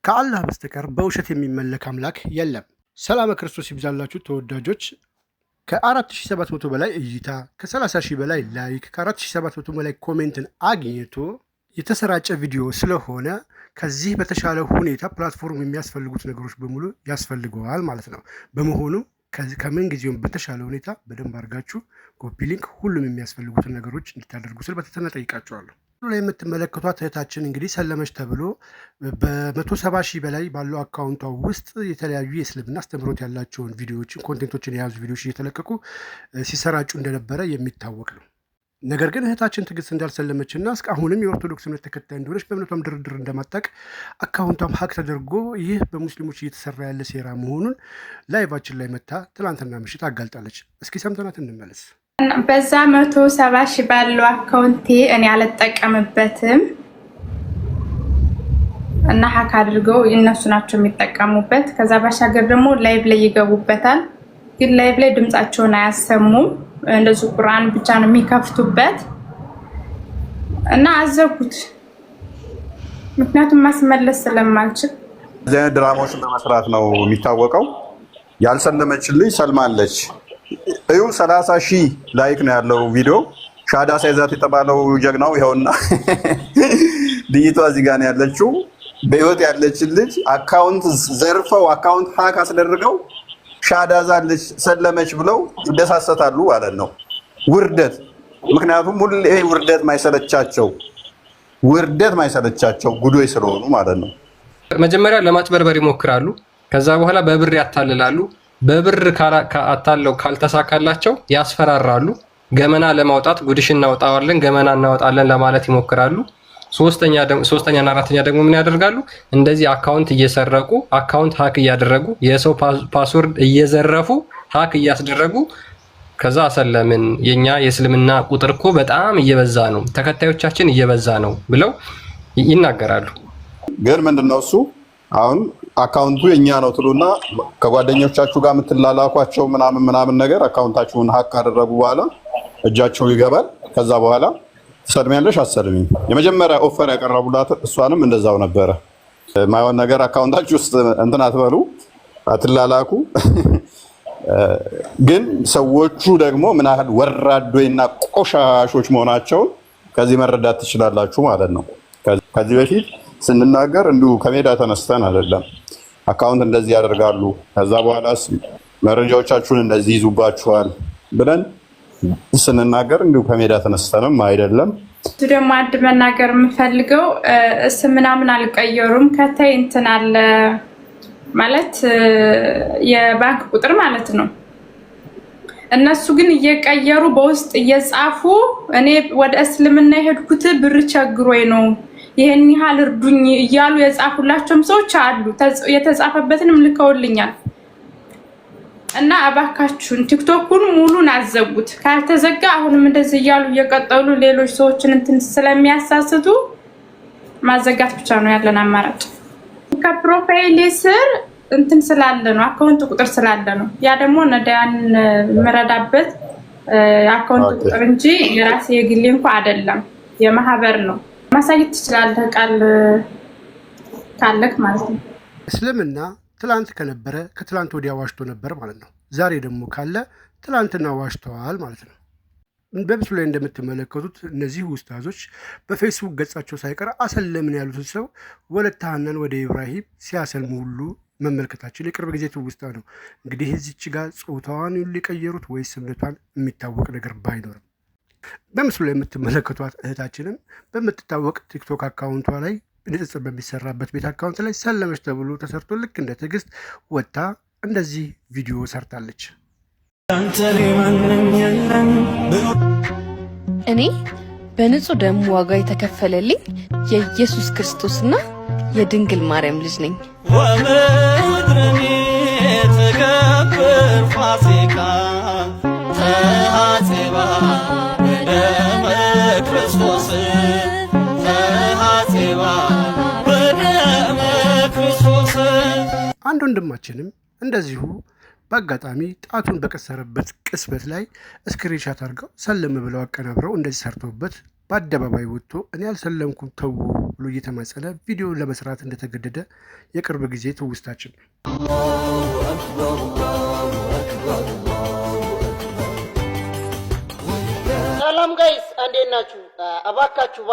ከአላህ በስተቀር በውሸት የሚመለክ አምላክ የለም። ሰላም ክርስቶስ ይብዛላችሁ ተወዳጆች። ከ4700 በላይ እይታ፣ ከ30,000 በላይ ላይክ፣ ከ4700 በላይ ኮሜንትን አግኝቶ የተሰራጨ ቪዲዮ ስለሆነ ከዚህ በተሻለ ሁኔታ ፕላትፎርም የሚያስፈልጉት ነገሮች በሙሉ ያስፈልገዋል ማለት ነው። በመሆኑም ከምን ጊዜውም በተሻለ ሁኔታ በደንብ አድርጋችሁ ኮፒ ሊንክ ሁሉም የሚያስፈልጉትን ነገሮች እንድታደርጉ ስል በትህትና ጠይቃችኋለሁ። ላይ የምትመለከቷት እህታችን እንግዲህ ሰለመች ተብሎ በ170,000 በላይ ባለው አካውንቷ ውስጥ የተለያዩ የእስልምና አስተምህሮት ያላቸውን ቪዲዮዎችን ኮንቴንቶችን የያዙ ቪዲዮዎች እየተለቀቁ ሲሰራጩ እንደነበረ የሚታወቅ ነው። ነገር ግን እህታችን ትዕግስት እንዳልሰለመችና እስካሁንም የኦርቶዶክስ እምነት ተከታይ እንደሆነች በእምነቷም ድርድር እንደማታውቅ አካውንቷም ሀክ ተደርጎ ይህ በሙስሊሞች እየተሰራ ያለ ሴራ መሆኑን ላይቫችን ላይ መታ ትላንትና ምሽት አጋልጣለች። እስኪ ሰምተናት እንመለስ። በዛ 170,000 ባለው አካውንቴ እኔ አልጠቀምበትም እና ሀክ አድርገው እነሱ ናቸው የሚጠቀሙበት። ከዛ ባሻገር ደግሞ ላይቭ ላይ ይገቡበታል፣ ግን ላይቭ ላይ ድምጻቸውን አያሰሙም። እንደዚህ ቁርአን ብቻ ነው የሚከፍቱበት እና አዘጉት። ምክንያቱም ማስመለስ ስለማልችል እዚህ ድራማዎችን በመስራት ነው የሚታወቀው። ያልሰለመችልኝ ሰልማለች። እዩ 30,000 ላይክ ነው ያለው ቪዲዮ። ሻዳ ሳይዛት የተባለው ጀግናው ይኸውና ልጅቷ እዚህ ጋር ነው ያለችው። በህይወት ያለች ልጅ አካውንት ዘርፈው አካውንት ሀክ አስደርገው ሻዳ ዛለች ሰለመች ብለው ይደሳሰታሉ ማለት ነው። ውርደት። ምክንያቱም ሁሌ ውርደት ማይሰለቻቸው ጉዶይ ስለሆኑ ማለት ነው። መጀመሪያ ለማጭበርበር ይሞክራሉ። ከዛ በኋላ በብር ያታልላሉ። በብር አታለው ካልተሳካላቸው ያስፈራራሉ። ገመና ለማውጣት ጉድሽ እናወጣዋለን፣ ገመና እናወጣለን ለማለት ይሞክራሉ። ሶስተኛና አራተኛ ደግሞ ምን ያደርጋሉ? እንደዚህ አካውንት እየሰረቁ አካውንት ሀክ እያደረጉ የሰው ፓስወርድ እየዘረፉ ሀክ እያስደረጉ ከዛ አሰለምን የኛ የእስልምና ቁጥር እኮ በጣም እየበዛ ነው፣ ተከታዮቻችን እየበዛ ነው ብለው ይናገራሉ። ግን ምንድነው እሱ አሁን አካውንቱ የኛ ነው ትሉና ከጓደኞቻችሁ ጋር የምትላላኳቸው ምናምን ነገር አካውንታችሁን ሀክ ካደረጉ በኋላ እጃቸው ይገባል። ከዛ በኋላ ትሰልሚያለሽ አትሰልሚም። የመጀመሪያ ኦፈር ያቀረቡላት እሷንም እንደዛው ነበረ። ማይሆን ነገር አካውንታችሁ ውስጥ እንትን አትበሉ፣ አትላላኩ። ግን ሰዎቹ ደግሞ ምን ያህል ወራዶይና ቆሻሾች መሆናቸውን ከዚህ መረዳት ትችላላችሁ ማለት ነው። ከዚህ በፊት ስንናገር እንዲሁ ከሜዳ ተነስተን አይደለም። አካውንት እንደዚህ ያደርጋሉ፣ ከዛ በኋላ መረጃዎቻችሁን እንደዚህ ይዙባችኋል ብለን ስንናገር እንዲሁ ከሜዳ ተነስተንም አይደለም። ደግሞ አንድ መናገር የምፈልገው ምናምን አልቀየሩም። ከታይ እንትን አለ ማለት የባንክ ቁጥር ማለት ነው። እነሱ ግን እየቀየሩ በውስጥ እየጻፉ እኔ ወደ እስልምና የሄድኩት ብር ቸግሮኝ ነው ይሄን ያህል እርዱኝ እያሉ የጻፉላቸውም ሰዎች አሉ። የተጻፈበትንም ልከውልኛል። እና አባካችሁን ቲክቶኩን ሙሉን አዘጉት። ካልተዘጋ አሁንም እንደዚህ እያሉ እየቀጠሉ ሌሎች ሰዎችን እንትን ስለሚያሳስቱ ማዘጋት ብቻ ነው ያለን አማራጭ። ከፕሮፋይል ስር እንትን ስላለ ነው አካውንት ቁጥር ስላለ ነው። ያ ደግሞ ነዳያን መረዳበት አካውንት ቁጥር እንጂ የራሴ የግሌ እንኳን አይደለም፣ የማህበር ነው። ማሳየት ትችላለህ ቃል ካለክ ማለት ነው። እስልምና ትላንት ከነበረ ከትላንት ወዲያ ዋሽቶ ነበር ማለት ነው። ዛሬ ደግሞ ካለ ትላንትና ዋሽተዋል ማለት ነው። በምስሉ ላይ እንደምትመለከቱት እነዚህ ኡስታዞች በፌስቡክ ገጻቸው ሳይቀር አሰለምን ያሉትን ሰው ወለተ ሐናን ወደ ኢብራሂም ሲያሰልሙ ሁሉ መመልከታችን የቅርብ ጊዜ ትውስታ ነው። እንግዲህ እዚች ጋር ጾታዋን ሊቀየሩት ወይስ እምነቷን የሚታወቅ ነገር ባይኖርም በምስሉ ላይ የምትመለከቷት እህታችንም በምትታወቅ ቲክቶክ አካውንቷ ላይ ንጽጽር በሚሰራበት ቤት አካውንት ላይ ሰለመች ተብሎ ተሰርቶ ልክ እንደ ትዕግስት ወጥታ እንደዚህ ቪዲዮ ሰርታለች። እኔ በንጹህ ደም ዋጋ የተከፈለልኝ የኢየሱስ ክርስቶስና የድንግል ማርያም ልጅ ነኝ። አንድ ወንድማችንም እንደዚሁ በአጋጣሚ ጣቱን በቀሰረበት ቅስበት ላይ ስክሪንሻት አድርገው ሰለም ብለው አቀናብረው እንደዚህ ሰርተውበት በአደባባይ ወጥቶ እኔ አልሰለምኩም ተው ብሎ እየተማጸነ ቪዲዮን ለመስራት እንደተገደደ የቅርብ ጊዜ ትውስታችን። ሰላም ጋይስ እንዴት ናችሁ? እባካችሁ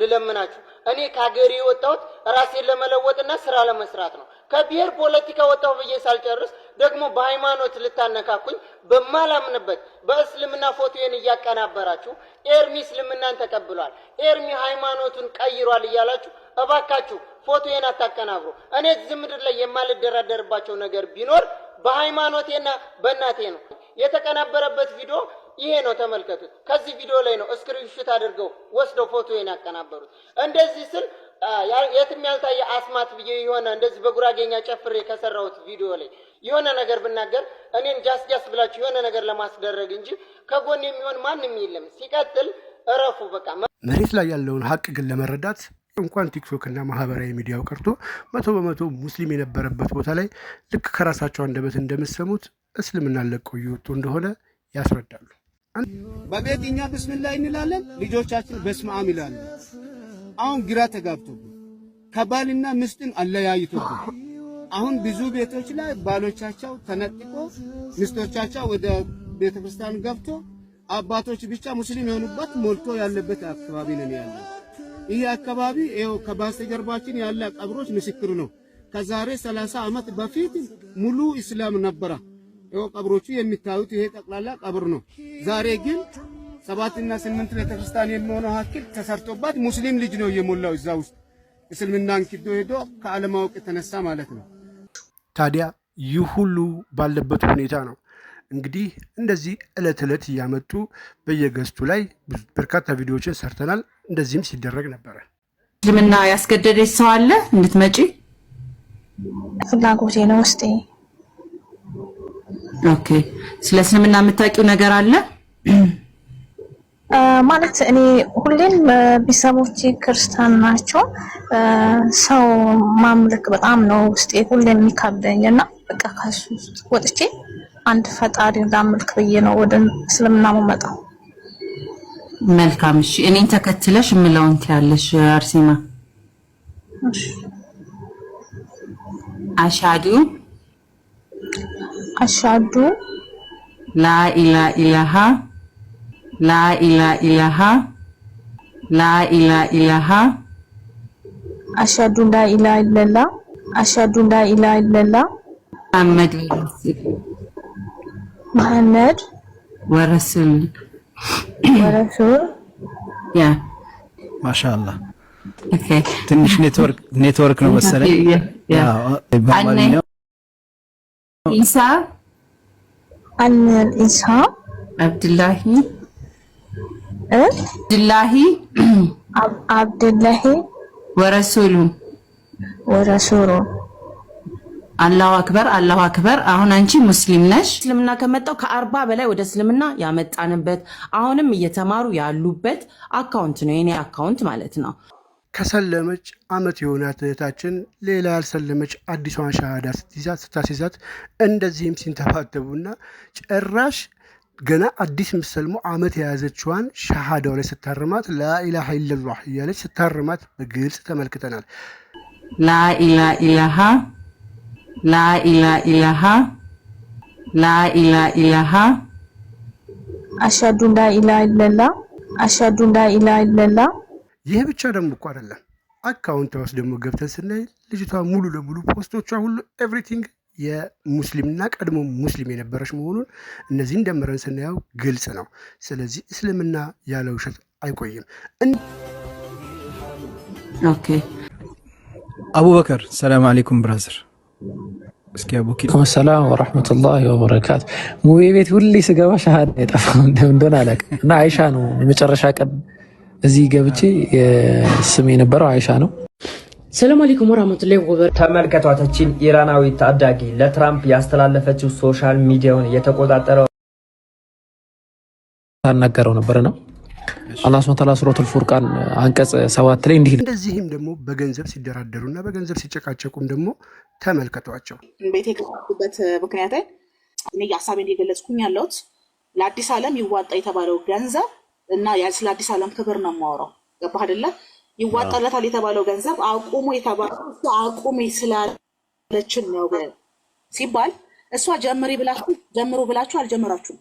ልለምናችሁ፣ እኔ ከሀገሬ የወጣሁት ራሴን ለመለወጥና ስራ ለመስራት ነው። ከብሔር ፖለቲካ ወጣሁ ብዬ ሳልጨርስ ደግሞ በሃይማኖት ልታነካኩኝ በማላምንበት በእስልምና ፎቶዬን እያቀናበራችሁ ኤርሚ እስልምናን ተቀብሏል፣ ኤርሚ ሃይማኖቱን ቀይሯል እያላችሁ እባካችሁ ፎቶዬን አታቀናብሩ። እኔ እዚህ ምድር ላይ የማልደራደርባቸው ነገር ቢኖር በሃይማኖቴና በእናቴ ነው። የተቀናበረበት ቪዲዮ ይሄ ነው፣ ተመልከቱት። ከዚህ ቪዲዮ ላይ ነው ስክሪንሾት አድርገው ወስደው ፎቶዬን ያቀናበሩት። እንደዚህ ስል የትም ያልታየ አስማት ብዬ የሆነ እንደዚህ በጉራጌኛ ጨፍሬ ከሰራሁት ቪዲዮ ላይ የሆነ ነገር ብናገር እኔን ጃስ ብላችሁ የሆነ ነገር ለማስደረግ እንጂ ከጎን የሚሆን ማንም የለም። ሲቀጥል እረፉ በቃ። መሬት ላይ ያለውን ሀቅ ግን ለመረዳት እንኳን ቲክቶክ እና ማህበራዊ ሚዲያው ቀርቶ 100% ሙስሊም የነበረበት ቦታ ላይ ልክ ከራሳቸው አንደበት እንደምትሰሙት እስልምና ለቀው እየወጡ እንደሆነ ያስረዳሉ። በቤትኛ ብስሚላህ እንላለን፣ ልጆቻችን በስመ አብ ይላሉ። አሁን ግራ ተጋብቶብን ከባልና ሚስትን አለያይቶብን አሁን ብዙ ቤቶች ላይ ባሎቻቸው ተነጥቆ ሚስቶቻቸው ወደ ቤተክርስቲያን ገብቶ አባቶች ብቻ ሙስሊም የሆኑበት ሞልቶ ያለበት አካባቢ ነን ያለው። ይህ አካባቢ ይኸው ከበስተጀርባችን ያለ ቀብሮች ምስክር ነው። ከዛሬ 30 ዓመት በፊት ሙሉ እስላም ነበረ። ይኸው ቀብሮቹ የሚታዩት ይሄ ጠቅላላ ቀብር ነው። ዛሬ ግን 7 እና 8 ቤተክርስቲያን የሚሆነው ሀክል ተሰርቶባት ሙስሊም ልጅ ነው የሞላው እዛ ውስጥ እስልምናን ክዶ ሄዶ ከዓለማወቅ የተነሳ ማለት ነው። ታዲያ ይህ ሁሉ ባለበት ሁኔታ ነው እንግዲህ እንደዚህ ዕለት እያመጡ በየገስቱ ላይ በርካታ ቪዲዮዎችን ሰርተናል። እንደዚህም ሲደረግ ነበረ። እስልምና ያስገደደች ሰው አለ እንድትመጪ? ፍላጎቴ ነው ውስጤ። ኦኬ። ስለ እስልምና የምታውቂው ነገር አለ? ማለት እኔ ሁሌም ቤተሰቦቼ ክርስቲያን ናቸው። ሰው ማምለክ በጣም ነው ውስጤ ሁሌም የሚከብደኝና በቃ ከሱ ወጥቼ አንድ ፈጣሪ ላምልክ ብዬ ነው ወደ እስልምና መጣው። መልካም። እሺ እኔን ተከትለሽ የምለውን ትያለሽ አርሴማ። እሺ። አሽሃዱ ላ ኢላሃ አሽሃዱ ላ ኢላሃ ኢለላህ መሐመድ ወረሱል ያ ማሻአላህ። ኦኬ ትንሽ ኔትወርክ ነው መሰለኝ። ኢሳ አብዱላሂ ወረሱሉ አላሁ አክበር። አሁን አንቺ ሙስሊም ነሽ። እስልምና ከመጣው ከ40 በላይ ወደ እስልምና ያመጣንበት አሁንም እየተማሩ ያሉበት አካውንት ነው የኔ አካውንት ማለት ነው። ከሰለመች አመት የሆናት እህታችን ሌላ ያልሰለመች አዲሷን ሻሃዳ ስታስይዛት እንደዚህም ሲንተባተቡና ጭራሽ ገና አዲስ ምሰልሞ አመት የያዘችዋን ሻሃዳው ላይ ስታርማት ላኢላሃ ኢለላህ እያለች ስታርማት በግልጽ ተመልክተናል። ላኢላሃ አሽሃዱ ላ ኢላሃ ኢለላህ። ይህ ብቻ ደግሞ እኮ አይደለም። አካውንቷ ውስጥ ደግሞ ገብተን ስናይ ልጅቷ ሙሉ ለሙሉ ፖስቶቿ ሁሉ ኤቭሪቲንግ የሙስሊምና ቀድሞ ሙስሊም የነበረች መሆኑን እነዚህን ደምረን ስናየው ግልጽ ነው። ስለዚህ እስልምና ያለ ውሸት አይቆይም። ኦኬ አቡበከር ሰላም አለይኩም ብራዘር። እስኪ አቡኪ ሰላም ወራህመቱላሂ ወበረካቱ። ሙቤ ቤት ሁሌ ስገባ ሻሃዳ የጠፋው እንደሆነ አላውቅም እና አይሻ ነው የመጨረሻ ቀን እዚህ ገብቼ ስም የነበረው አይሻ ነው። ሰላም አለይኩም ወራህመቱላሂ ወበረካቱ። ተመልከቷችን ኢራናዊ ታዳጊ ለትራምፕ ያስተላለፈችው ሶሻል ሚዲያውን እየተቆጣጠረው ታናገረው ነበር ነው አላህ ሱብሓነሁ ወተዓላ ሱረቱል ፉርቃን አንቀጽ 7 ላይ እንዲህ እንደዚህም ደግሞ በገንዘብ ሲደራደሩና በገንዘብ ሲጨቃጨቁም ደግሞ ተመልከቷቸው። ቤት የገባሁበት ምክንያት እኔ ሐሳቤን እየገለጽኩኝ ያለሁት ለአዲስ ዓለም ይዋጣ የተባለው ገንዘብ እና ስለ አዲስ ዓለም ክብር ነው የማወራው። ገባህ አይደለ? ይዋጣለታል የተባለው ገንዘብ አቁሙ የተባለው እሱ አቁሚ ስላለችን ነው ሲባል እሷ ጀምሩ ብላችሁ አልጀመራችሁም።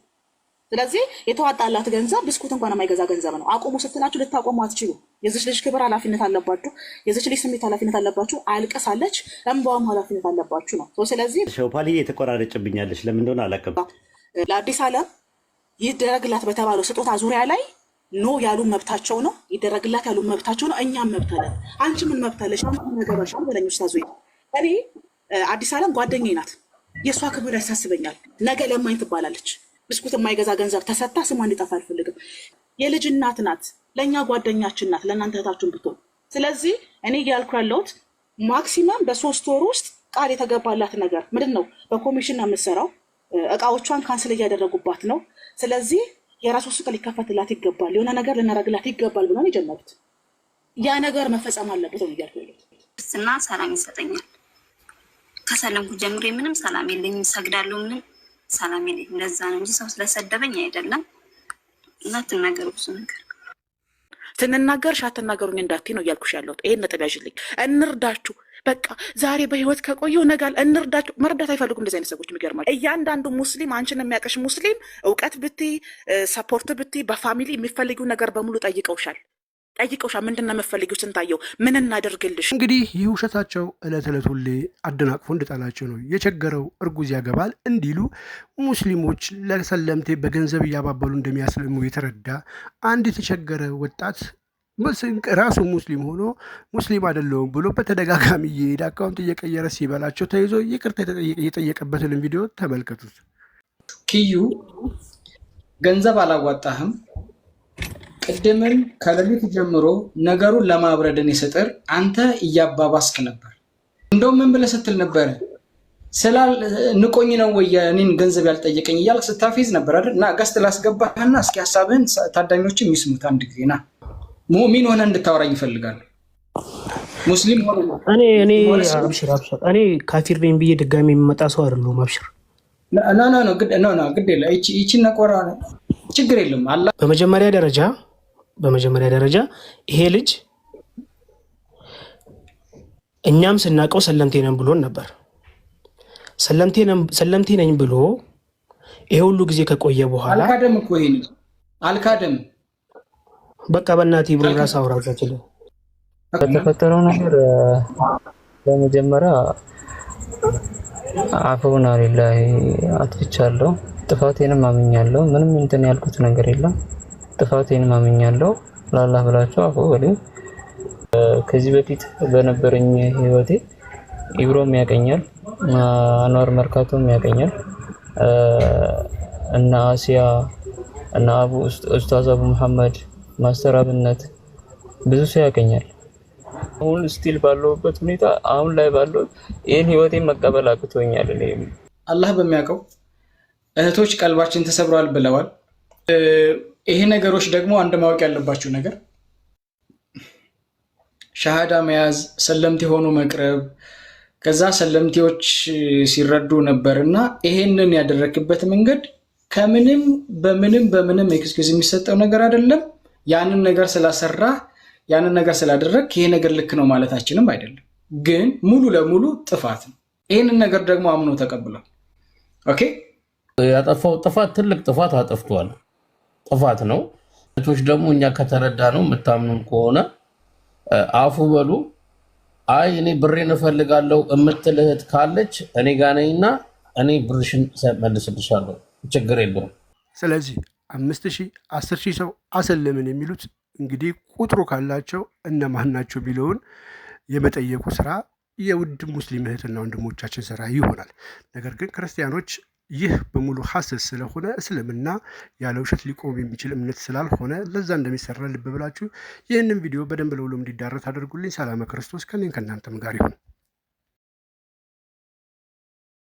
ስለዚህ የተዋጣላት ገንዘብ ብስኩት እንኳን የማይገዛ ገንዘብ ነው። አቁሙ ስትላችሁ ልታቆሙ አትችሉ። የዚች ልጅ ክብር ኃላፊነት አለባችሁ። የዚች ልጅ ስሜት ኃላፊነት አለባችሁ። አልቅሳለች፣ እንባዋም ኃላፊነት አለባችሁ ነው። ስለዚህ ሾፓሊ የተቆራረጭብኛለች ለምን እንደሆነ አላውቅም። ለአዲስ ዓለም ይደረግላት በተባለው ስጦታ ዙሪያ ላይ ኖ ያሉ መብታቸው ነው። ይደረግላት ያሉ መብታቸው ነው። እኛም መብት አለን። አንቺ ምን መብት አለሽ? ነገባሻል በለኞች ታዙ እኔ አዲስ ዓለም ጓደኛዬ ናት። የእሷ ክብር ያሳስበኛል። ነገ ለማኝ ትባላለች። ብስኩት የማይገዛ ገንዘብ ተሰጣ ስሟ እንዲጠፋ አልፈልግም። የልጅ እናት ናት፣ ለእኛ ጓደኛችን ናት፣ ለእናንተ እህታችሁን ብትሆን። ስለዚህ እኔ እያልኩ ያለሁት ማክሲመም በ3 ወር ውስጥ ቃል የተገባላት ነገር ምንድን ነው? በኮሚሽን ነው የምትሰራው። እቃዎቿን ካንስል እያደረጉባት ነው። ስለዚህ የራሱ ሱቅ ሊከፈትላት ይገባል፣ የሆነ ነገር ልናረግላት ይገባል ብሎ ነው የጀመሩት። ያ ነገር መፈጸም አለበት ነው እያልኩ ያለሁት። እና ሰላም ይሰጠኛል። ከሰለምኩ ጀምሬ ምንም ሰላም የለኝም። ሰግዳለሁ፣ ምንም ሰላም የለኝም። ለዛ ነው እንጂ ሰው ስለሰደበኝ አይደለም። እና ትናገሩ ብዙ ነገር ትንናገርሽ አትናገሩኝ እንዳትይ ነው እያልኩሽ ያለሁት። ይሄን ነጥብ ያዥልኝ። እንርዳችሁ፣ በቃ ዛሬ በህይወት ከቆየው ነጋል እንርዳችሁ። መርዳት አይፈልጉም እንደዚህ አይነት ሰዎች። የሚገርማችሁ እያንዳንዱ ሙስሊም አንቺን የሚያቀሽ ሙስሊም እውቀት ብትይ ሰፖርት ብትይ በፋሚሊ የሚፈልጊው ነገር በሙሉ ጠይቀውሻል። ምንድን ነው የምትፈልጊው? ስንታየው ምን እናደርግልሽ? እንግዲህ ይህ ውሸታቸው ዕለት ዕለት ሁሌ አደናቅፎ እንድጣላቸው ነው። የቸገረው እርጉዝ ያገባል እንዲሉ ሙስሊሞች ለሰለምቴ በገንዘብ እያባበሉ እንደሚያስልሙ የተረዳ አንድ የተቸገረ ወጣት ራሱ ሙስሊም ሆኖ ሙስሊም አይደለሁም ብሎ በተደጋጋሚ እየሄደ አካውንት እየቀየረ ሲበላቸው ተይዞ ይቅርታ የጠየቀበትን ቪዲዮ ተመልከቱት። ኪዩ ገንዘብ አላዋጣህም። ቅድምም ከሌሊት ጀምሮ ነገሩን ለማብረድን የስጥር አንተ እያባባስክ ነበር። እንደውም ምን ብለህ ስትል ነበረ? ንቆኝ ነው ወይ እኔን ገንዘብ ያልጠየቀኝ እያልክ ስታፌዝ ነበር አይደል? እና ገስት ላስገባህና እስኪ ሀሳብህን ታዳሚዎችም ይስሙት። አንድ ጊዜ ና ሙእሚን ሆነ እንድታወራኝ ይፈልጋሉ። ሙስሊም ሆነ እኔ ካፊር ነኝ ብዬ ድጋሚ የሚመጣ ሰው አይደለሁም። አብሽር ግድ የለ ይቺን ነቆራ ችግር የለም። በመጀመሪያ ደረጃ ይሄ ልጅ እኛም ስናውቀው ሰለምቴ ነን ብሎን ነበር። ሰለምቴ ነኝ ብሎ ይሄ ሁሉ ጊዜ ከቆየ በኋላ አልካደም እኮ ይሄ ልጅ አልካደም። በቃ በእናትህ ብሎ ራስ አውራታችን ከተፈጠረው ነገር በመጀመሪያ አፈውና ሊላሂ አጥፍቻለሁ። ጥፋቴንም አምኛለሁ። ምንም እንትን ያልኩት ነገር የለም። ጥፋቴንም አምኛለሁ። ለአላህ ብላችሁ አፈው በሉኝ። ከዚህ በፊት በነበረኝ ህይወቴ ኢብሮም ያቀኛል፣ አንዋር መርካቶም ያቀኛል፣ እና አሲያ እና ኡስታዝ አቡ መሐመድ ማስተር አብነት ብዙ ሰው ያቀኛል። አሁን ስቲል ባለውበት ሁኔታ አሁን ላይ ባለው ይሄን ህይወቴን መቀበል አቅቶኛል። አላህ በሚያውቀው እህቶች ቀልባችን ተሰብሯል ብለዋል። ይሄ ነገሮች ደግሞ አንድ ማወቅ ያለባችሁ ነገር ሻሃዳ መያዝ፣ ሰለምቴ ሆኖ መቅረብ፣ ከዛ ሰለምቴዎች ሲረዱ ነበርና ይሄንን ያደረክበት መንገድ ከምንም በምንም ኤክስኪውዝ የሚሰጠው ነገር አይደለም። ያንን ነገር ስላሰራ ያንን ነገር ስላደረግ ይሄ ነገር ልክ ነው ማለታችንም አይደለም፣ ግን ሙሉ ለሙሉ ጥፋት ነው። ይሄንን ነገር ደግሞ አምኖ ተቀብሏል። ኦኬ ያጠፋው ጥፋት ትልቅ ጥፋት አጥፍቷል። ጥፋት ነው። እህቶች ደግሞ እኛ ከተረዳ ነው የምታምኑን ከሆነ አፉ በሉ። አይ እኔ ብሬን እፈልጋለሁ እምትል እህት ካለች እኔ ጋር ነኝና እኔ ብርሽን መልስልሻለሁ፣ ችግር የለውም። ስለዚህ 5,000 10,000 ሰው አሰለምን የሚሉት እንግዲህ ቁጥሩ ካላቸው እነማን ናቸው ቢለውን የመጠየቁ ስራ የውድ ሙስሊም እህትና ወንድሞቻችን ስራ ይሆናል። ነገር ግን ክርስቲያኖች ይህ በሙሉ ሐሰት ስለሆነ እስልምና ያለ ውሸት ሊቆም የሚችል እምነት ስላልሆነ ለዛ እንደሚሰራ ልብ ብላችሁ ይህንን ቪዲዮ በደንብ ለሁሉም እንዲዳረስ አድርጉልኝ። ሰላም ክርስቶስ ከእኔም ከእናንተም ጋር ይሁን።